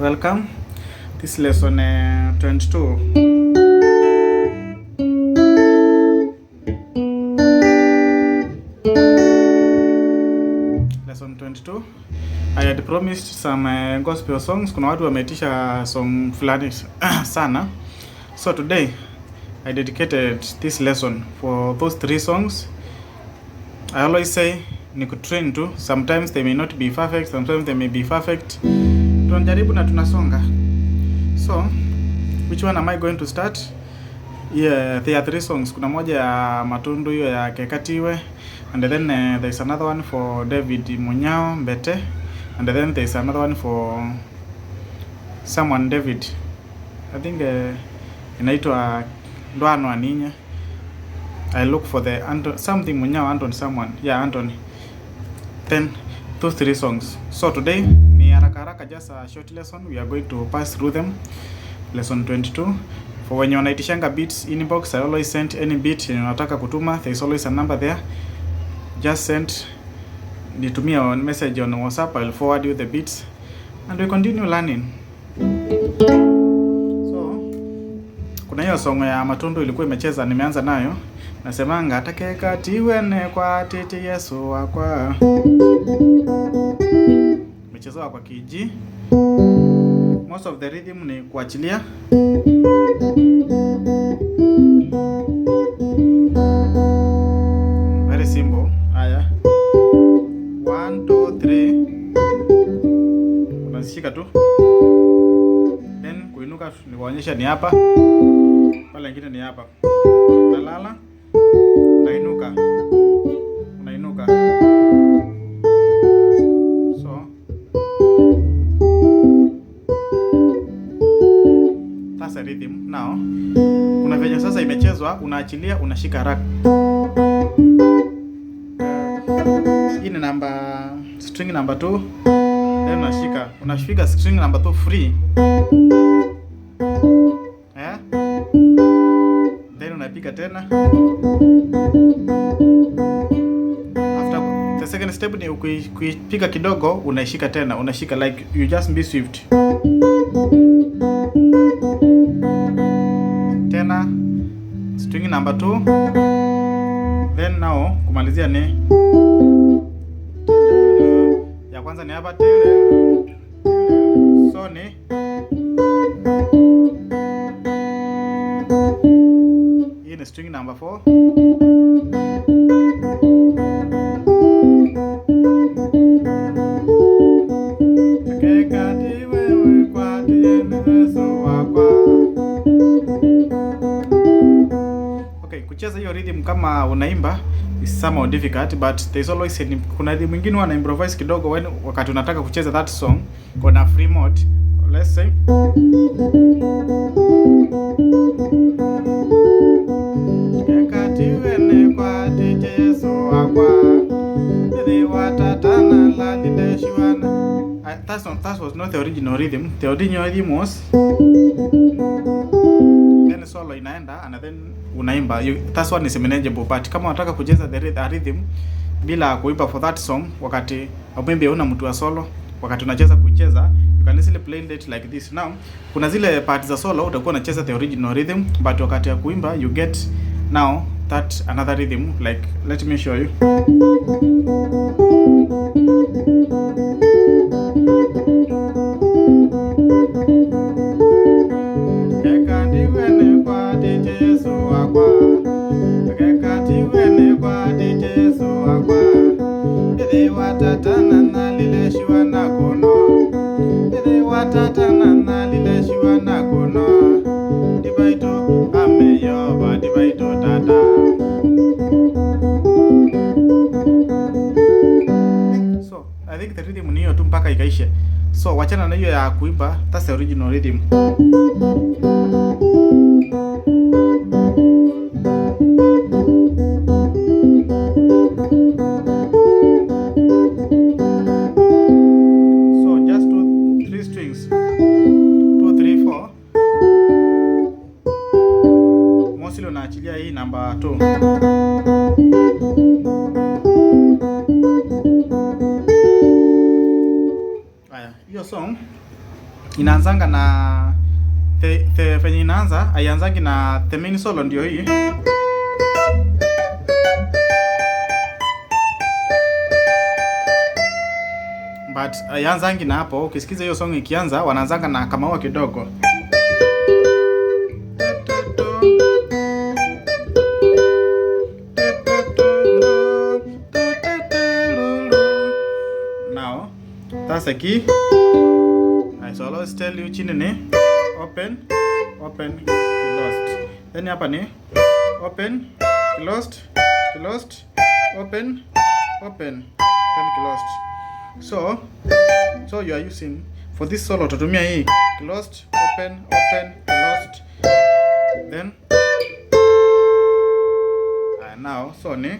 welcome. This lesson 22. Lesson 22. I had promised some gospel songs. Kuna watu wameitisha song fulani sana. So today I dedicated this lesson for those 3 songs. I always say ni kutrain tu. Sometimes they may not be perfect, sometimes they may be perfect. Tunajaribu na tunasonga. So, which one am I going to start? Yeah, there are 3 songs. Kuna moja ya Matundu, hiyo ya keka, tiwe. And then there is another one for David, munyao, mbete. And then there is another one for someone David. I think inaitwa ndwaanoa ninye. I look for the something munyao, Antony, someone. Yeah, Antony. Then those 3 songs. So today ni haraka just a short lesson. We are going to pass through them. Lesson 22. For when you wanaitishanga beats inbox, I always send any beat unataka kutuma. There is always a number there. Just send, nitumie a message on WhatsApp. I'll forward you the beats and we continue learning. So kuna hiyo song ya Matundu ilikuwa imecheza, nimeanza nayo. Nasemanga atakeka tiwene kwa tete Yesu wakwa. Imechezewa kwa kiji. Most of the rhythm ni kuachilia. Very simple. Haya. 1 2 3. Unashika tu. Then kuinuka nikuonyesha ni hapa. Pale nyingine ni hapa. Unalala. Unainuka. Unainuka. So that's a rhythm. Now kuna venye sasa imechezwa, unaachilia, unashika rack. Hii ni string number 2. Then unashika string number 2 free. Then unapiga tena. After the second step ni kuipiga kidogo, unaishika tena, unashika like you just be swift. Tena string number 2. Then now kumalizia ni ya kwanza ni hapa tele. So ni hii ni string number 4. Okay, kucheza hiyo rhythm kama unaimba is somehow difficult, but there's always kuna rhythm mwingine wana improvise kidogo wakati unataka kucheza that song on free mode. Let's say that was not the original rhythm. The original rhythm was then solo inaenda and then unaimba. That's one is manageable, but kama unataka kucheza the rhythm bila kuimba for that song, wakati maybe una mtu wa solo, wakati unacheza kucheza, you can easily play it like this. Now kuna zile parts za solo utakuwa unacheza the original rhythm, but wakati ya kuimba you get now that another rhythm. Like let me show you. So I think the rhythm ni hiyo tu mpaka ikaishe. So wachana na hiyo ya kuimba, that's the original rhythm. So just 3 strings. 2 3 4. Mostly unaachilia hii number 2. Haya, hiyo song inaanzanga na venye inaanza haianzangi na the main solo, ndio hii. But haianzangi na hapo. Ukisikiza hiyo song ikianza, wanaanzanga na kama kidogo. Now, that's a key. I shall always tell you chini ni open, open, closed. Then hapa ni open, closed, closed, open, open, then closed. So you are using for this solo utatumia hii closed, open, open, closed. Then now so ni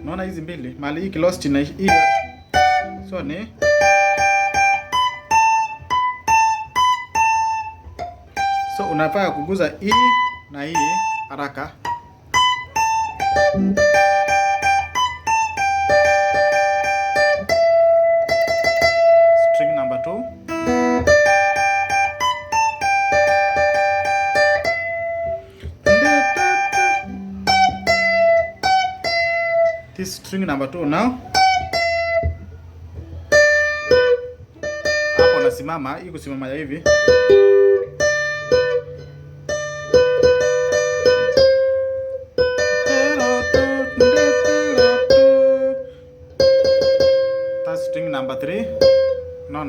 naona hizi mbili mali hii closed na hii, so ni so unafaa kuguza hii na hii haraka. String number 2. This string number 2 now. Hapo nasimama, hii kusimama ya hivi. That's string number 3. No.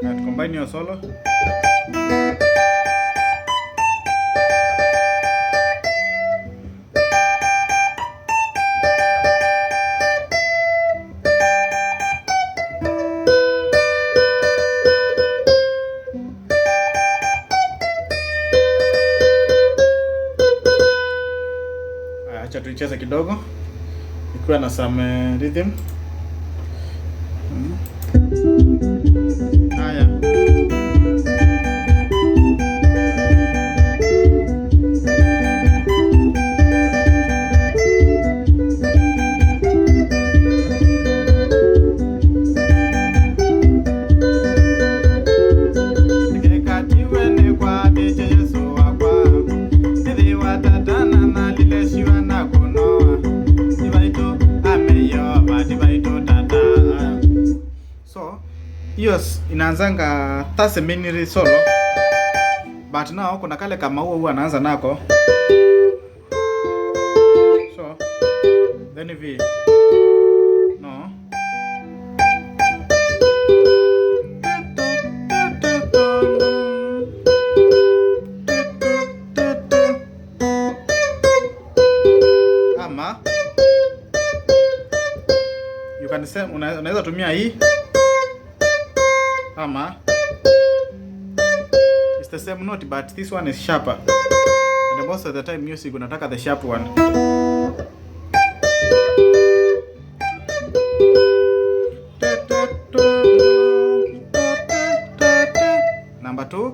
And combine your solo. Acha tuicheze kidogo ikiwa na some rhythm. Haya. Hiyo inaanzanga tase miniri solo, but now kuna kale kama huwa anaanza nako, so then hivi no ama you can say unaweza tumia hii ama it's the same note but this one is sharper, and most of the time music unataka the sharp one. Number 2.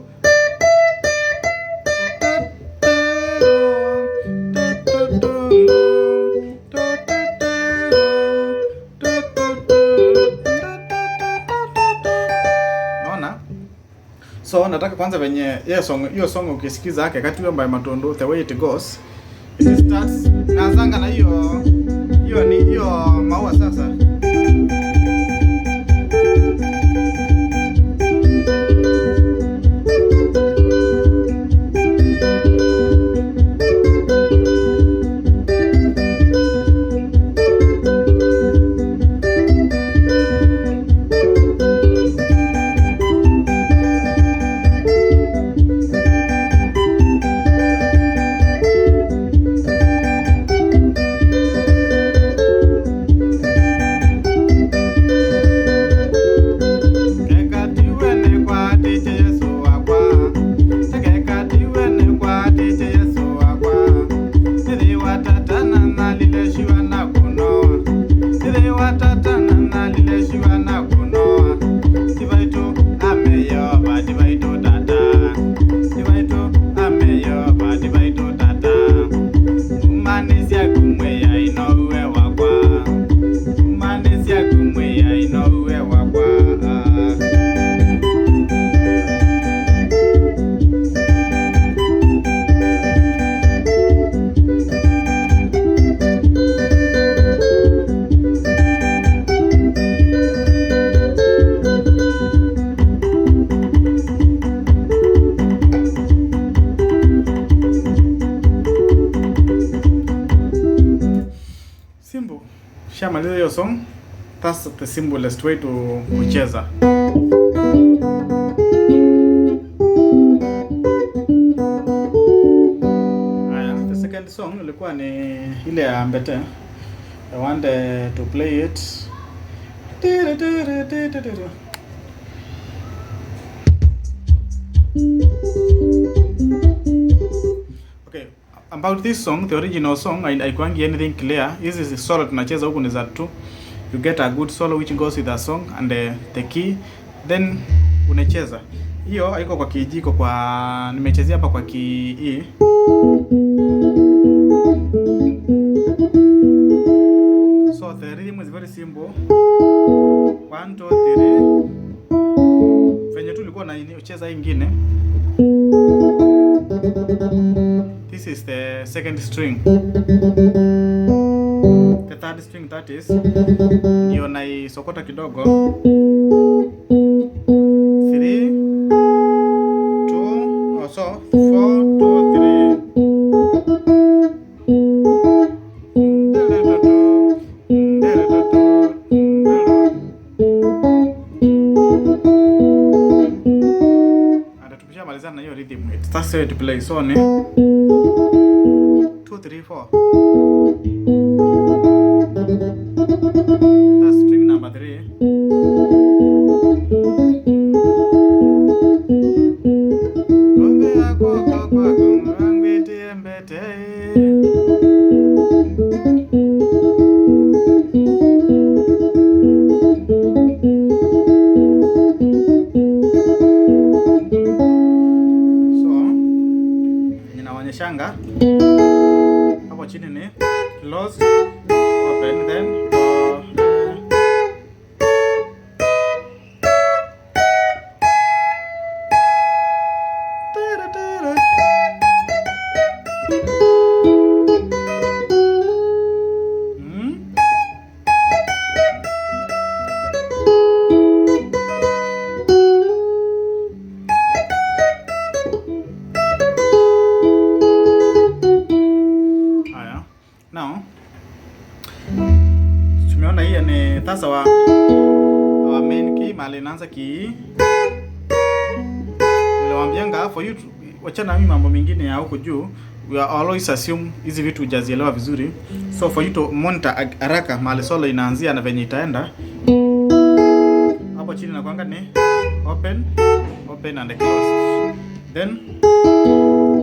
So nataka kwanza venye hiyo song ukisikiza yake kati hiyo by Matundu, the way it goes, it starts naanzanga na hiyo ni hiyo maua sasa. Mwiai Ukishamaliza hiyo song, that's the simplest way to kucheza. The second song ilikuwa ni ile ya mbete. I want to play it. Okay, about this song, the original song, haikuangi anything clear. This is the solo tunacheza huku ni za 2. You get a good solo which goes with the song and the key, then unacheza. Hiyo haiko kwa kijiko, kwa nimechezea hapa kwa ki E. So the rhythm is very simple. 1 2 3. Venye tu ulikuwa na ucheza ingine. This is the second string. The third string, that is, ndio naisokota kidogo. 3 2 so 4 2 3. And tukishamalizana na hiyo rhythm, it starts to play. So ni 2 3 4. That's string number 3. Ngwikie mbete. So, ninaonyeshanga hapo chini ni close, open, then now tumeona hii ni tasa wa main key, mali inaanza key. Niliwaambianga for you wachana mimi mambo mengine ya huko juu, we are always assume hizi vitu hujazielewa vizuri. So for you to monitor haraka mali solo inaanzia na venye itaenda, hapo chini nakwanga ni open open and close, then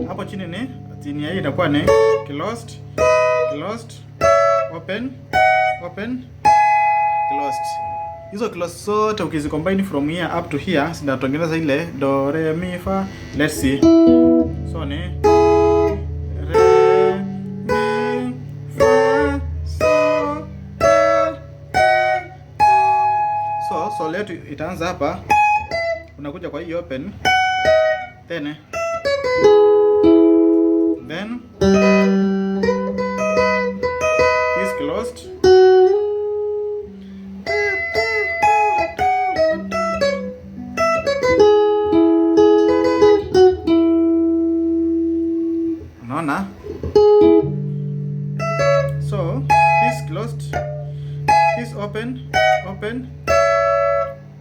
hapo chini ni chini hii inakuwa ni closed closed, open open, closed. Hizo closed zote ukizicombine from here up to here zinatengeneza ile do re mi fa. Let's see. So ni re mi fa so so so letu itaanza hapa, unakuja kwa hii open, then this closed, unaona. So this closed, this open open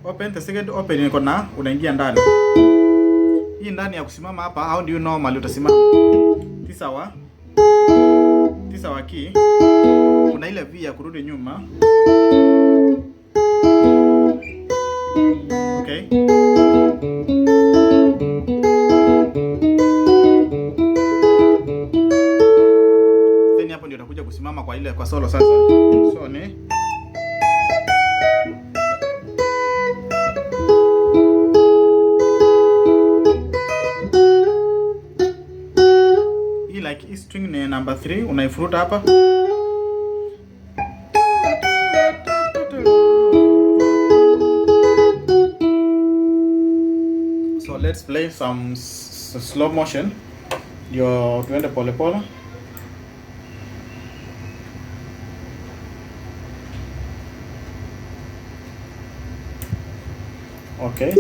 open, the second open iko na unaingia ndani. Hii ndani ya kusimama hapa, how do you normally utasimama? This our key. Kuna ile V ya kurudi nyuma. Okay. Then hapo ndio utakuja kusimama kwa ile kwa solo sasa. So ni like hii string ni number 3, unaifuruta hapa. So let's play some slow motion. Ndio tuende pole pole. Okay.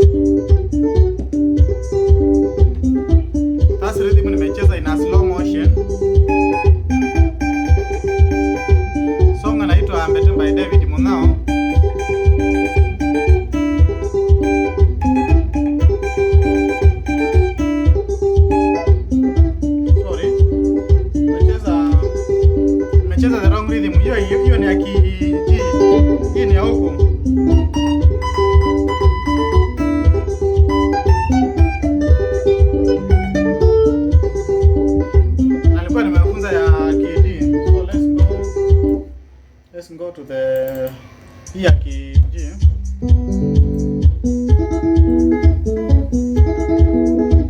That's rhythm nimecheza in a slow motion. Song anaitwa Mbete by go to the here key G.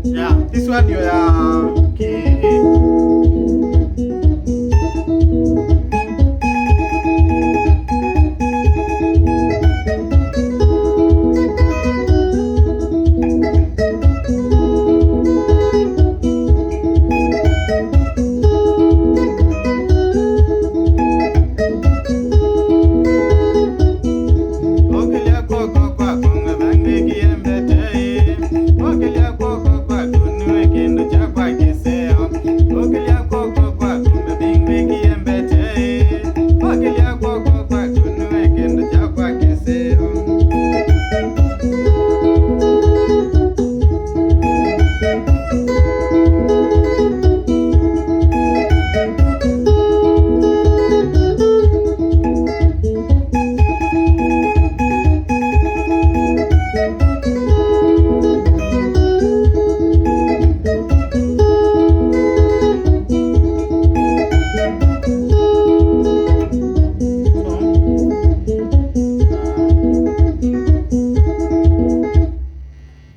Yeah, this one you are key E.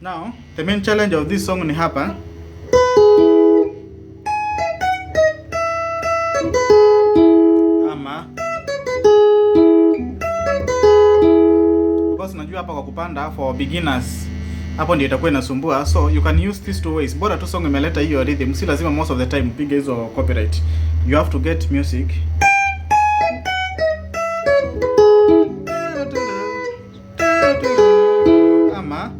Now, the main challenge of this song ni hapa. Ama because najua hapa kwa kupanda for beginners hapo ndio itakuwa inasumbua, so you can use these two ways. Bora tu song imeleta hiyo rhythm, si lazima most of the time piga hizo copyright. You have to get music. Ama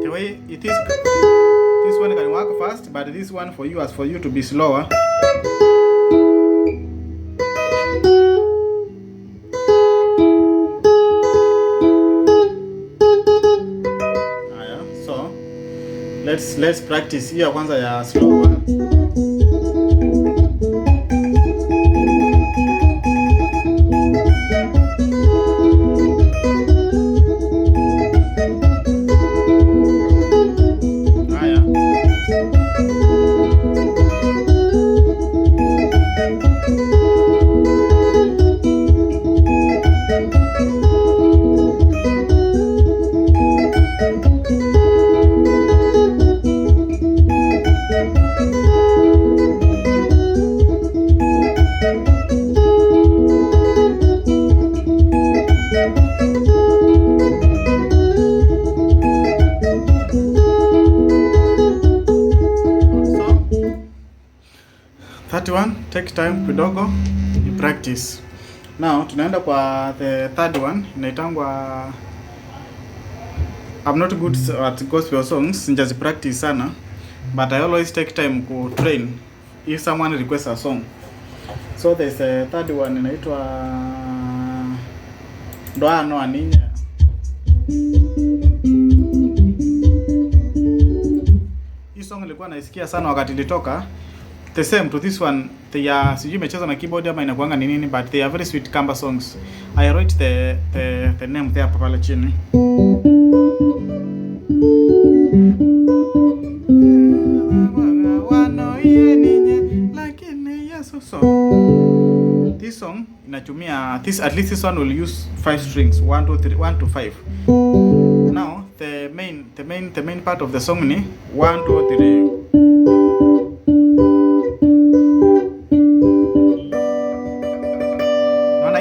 the way it is, this one can work fast, but this one for you, as for you to be slower. So let's practice here kwanza ya slower. One, take time kidogo you practice. Now tunaenda kwa the third one, inaitangwa I'm not good at gospel songs, just practice sana, but I always take time to train if someone requests a song. So there's a third one inaitwa ndwaanoa ninye. Hii song nilikuwa naisikia sana wakati ilitoka. The same to this one, they are sijui imecheza na keyboard ama inakuanga ni nini, but they are very sweet Kamba songs. I wrote the name there pale chini. So this song inatumia this, at least this one will use 5 strings, 1 2 3 1 to 5. Now the main part of the song ni 1 2 3.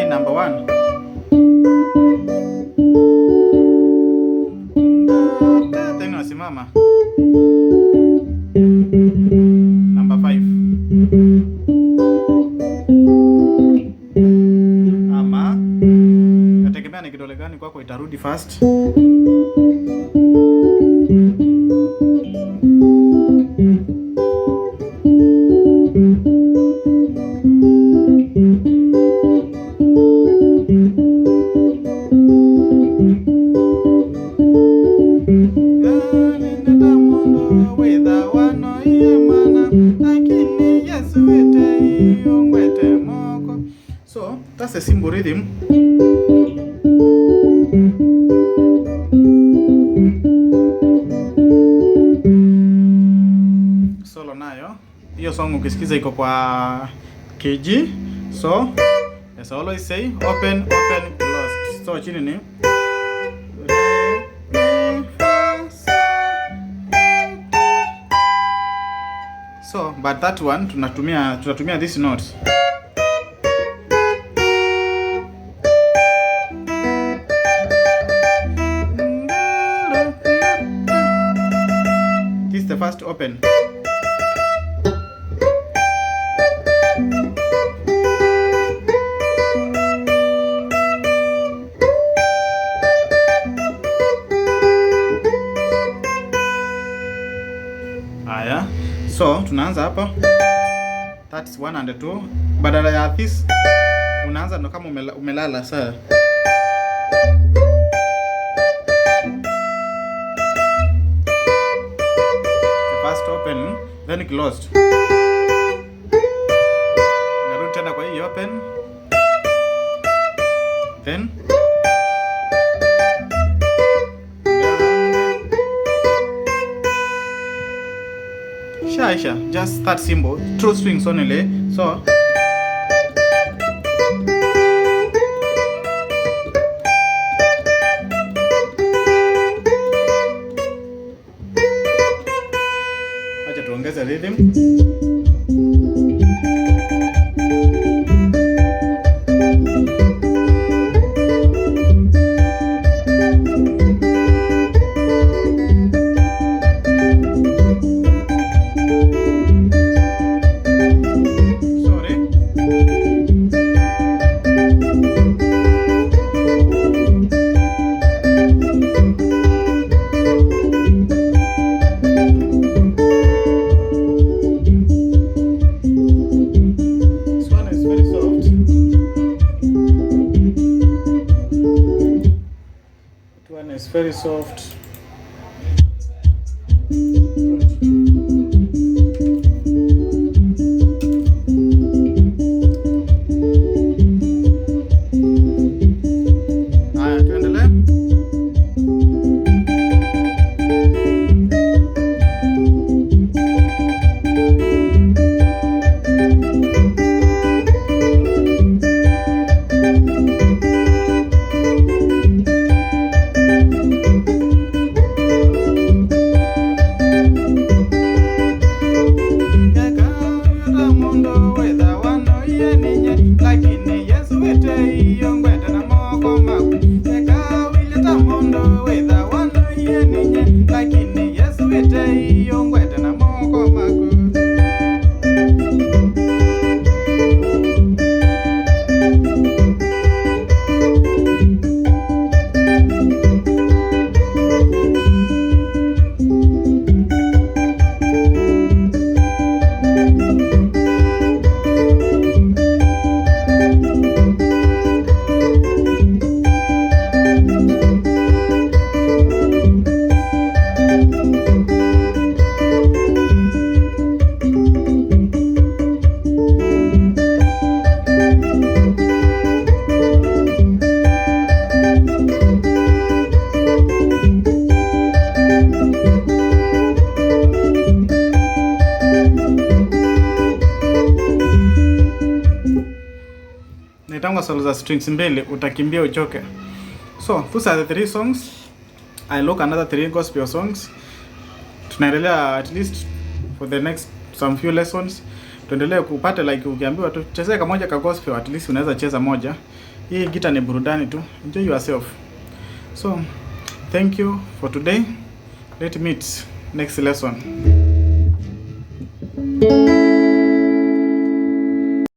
Number 1. Then unasimama. Number 5. Ama nategemea ni kidole gani kwako itarudi fast. So that's a simple rhythm. Solo nayo hiyo song ukisikiza iko kwa key G. So as I always say, open, open, closed. So chini ni re, mi, fa, sol. So but that one tunatumia this note. This is the first open. So tunaanza hapa, that's 1 and 2. Badala ya this unaanza ndo kama umelala saa. The first open, then closed. Narudi tena kwa hii open, then Aisha, just that symbol, true swings only. So acha tuongeze rhythm. Very soft. Haya, tuendelee. Nitanga solo za strings mbili utakimbia uchoke. So those are the 3 songs. I look another 3 gospel songs. Tunaendelea at least for the next some few lessons. Tuendelee kupata like ukiambiwa tu chezea kamoja ka gospel, at least unaweza cheza moja. Hii guitar ni burudani tu. Enjoy yourself. So thank you for today. Let's meet next lesson.